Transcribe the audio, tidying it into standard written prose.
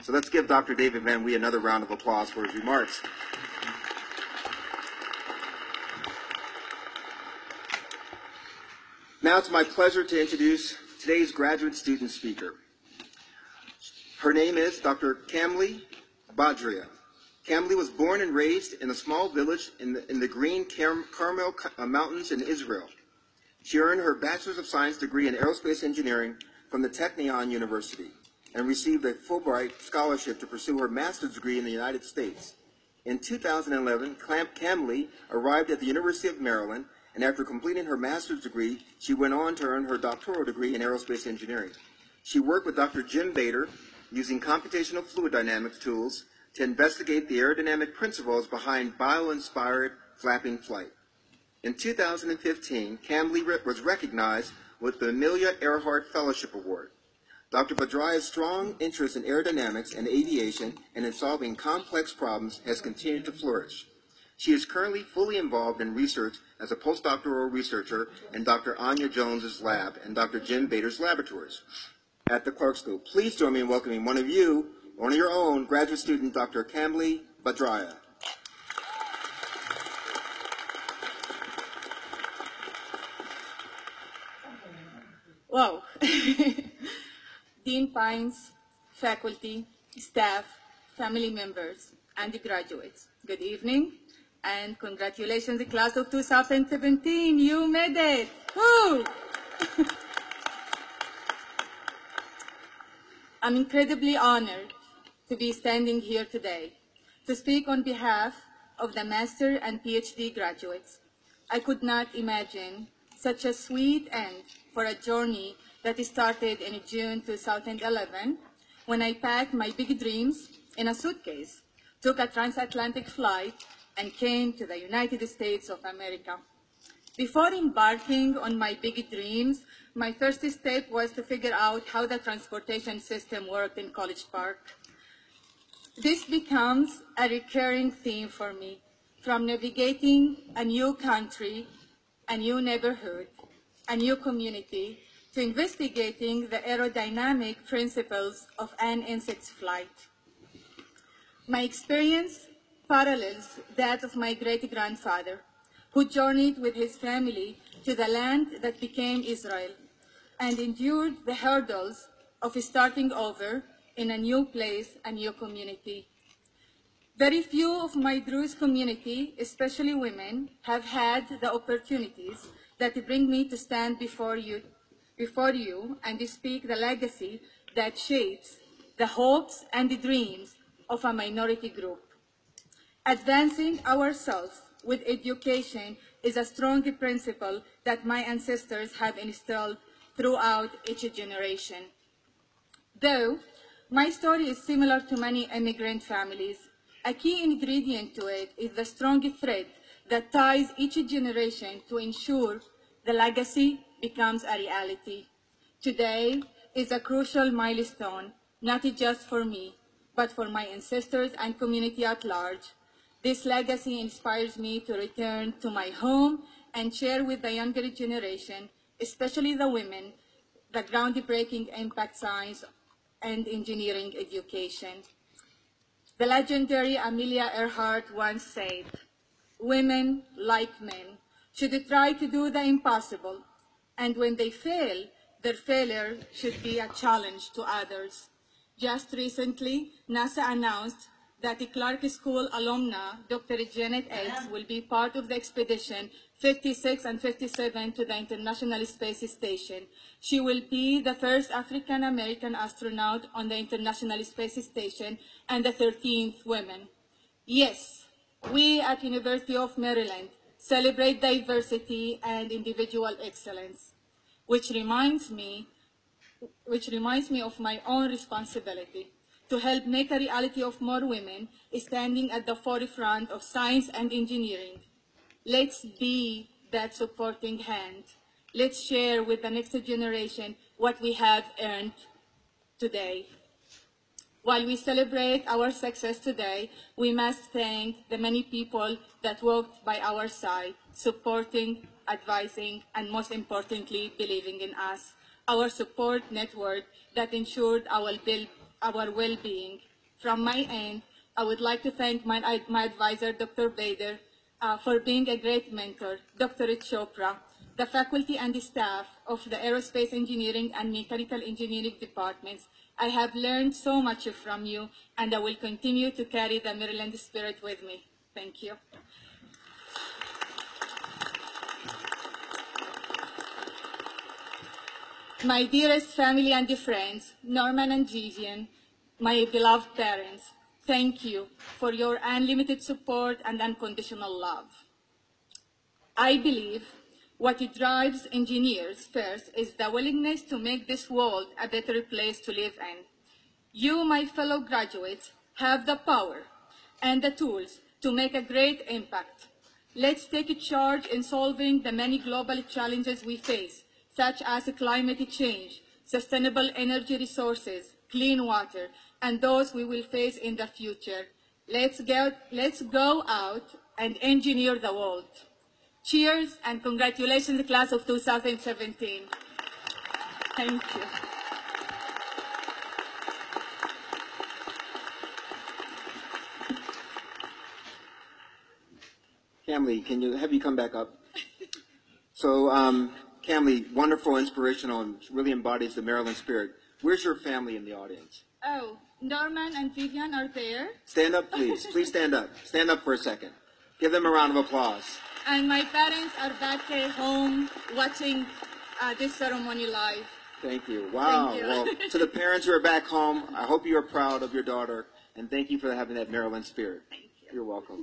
So let's give Dr. David Van Wee another round of applause for his remarks. Now it's my pleasure to introduce today's graduate student speaker. Her name is Dr. Kamaly Bedriyeh. Kamaly was born and raised in a small village in the Green Carmel Mountains in Israel. She earned her Bachelor's of Science degree in Aerospace Engineering from the Technion University and received a Fulbright scholarship to pursue her master's degree in the United States. In 2011, Kamaly arrived at the University of Maryland, and after completing her master's degree, she went on to earn her doctoral degree in Aerospace Engineering. She worked with Dr. Jim Bader using computational fluid dynamics tools to investigate the aerodynamic principles behind bio-inspired flapping flight. In 2015, Kamaly was recognized with the Amelia Earhart Fellowship Award. Dr. Bedriyeh's strong interest in aerodynamics and aviation and in solving complex problems has continued to flourish. She is currently fully involved in research as a postdoctoral researcher in Dr. Anya Jones's lab and Dr. Jim Bader's laboratories at the Clark School. Please join me in welcoming one of your own, graduate student, Dr. Kamaly Bedriyeh. Wow. Dean Pines, faculty, staff, family members, and graduates, good evening, and congratulations, the class of 2017. You made it. Woo! I'm incredibly honored to be standing here today to speak on behalf of the Master and PhD graduates. I could not imagine such a sweet end for a journey that started in June 2011 when I packed my big dreams in a suitcase, took a transatlantic flight, and came to the United States of America. Before embarking on my big dreams, my first step was to figure out how the transportation system worked in College Park. This becomes a recurring theme for me, from navigating a new country, a new neighborhood, a new community, to investigating the aerodynamic principles of an insect's flight. My experience parallels that of my great-grandfather, who journeyed with his family to the land that became Israel and endured the hurdles of starting over in a new place, a new community. Very few of my Druze community, especially women, have had the opportunities that bring me to stand before you and speak the legacy that shapes the hopes and the dreams of a minority group. Advancing ourselves with education is a strong principle that my ancestors have instilled throughout each generation. Though my story is similar to many immigrant families, a key ingredient to it is the strong thread that ties each generation to ensure the legacy becomes a reality. Today is a crucial milestone, not just for me, but for my ancestors and community at large. This legacy inspires me to return to my home and share with the younger generation, especially the women, the groundbreaking impact science and engineering education. The legendary Amelia Earhart once said, "Women, like men, should try to do the impossible, and when they fail, their failure should be a challenge to others." Just recently, NASA announced that the Clark School alumna, Dr. Janet X, will be part of the expedition 56 and 57 to the International Space Station. She will be the first African-American astronaut on the International Space Station and the 13th woman. Yes, we at University of Maryland celebrate diversity and individual excellence, which reminds me of my own responsibility to help make a reality of more women standing at the forefront of science and engineering. Let's be that supporting hand. Let's share with the next generation what we have earned today. While we celebrate our success today, we must thank the many people that worked by our side, supporting, advising, and most importantly, believing in us. Our support network that ensured our well-being. From my end, I would like to thank my advisor, Dr. Bader, for being a great mentor, Dr. Chopra, the faculty and the staff of the Aerospace Engineering and Mechanical Engineering departments. I have learned so much from you, and I will continue to carry the Maryland spirit with me. Thank you. My dearest family and friends, Norman and Vivian, my beloved parents, thank you for your unlimited support and unconditional love. I believe what drives engineers first is the willingness to make this world a better place to live in. You, my fellow graduates, have the power and the tools to make a great impact. Let's take charge in solving the many global challenges we face, such as climate change, sustainable energy resources, clean water, and those we will face in the future. Let's go out and engineer the world. Cheers and congratulations, class of 2017. Thank you. Kamli, have you come back up? So, Kamli, wonderful, inspirational, and really embodies the Maryland spirit. Where's your family in the audience? Oh, Norman and Vivian are there. Stand up, please. Please stand up. Stand up for a second. Give them a round of applause. And my parents are back at home watching this ceremony live. Thank you. Wow. Thank you. Well, to the parents who are back home, I hope you are proud of your daughter, and thank you for having that Maryland spirit. Thank you. You're welcome.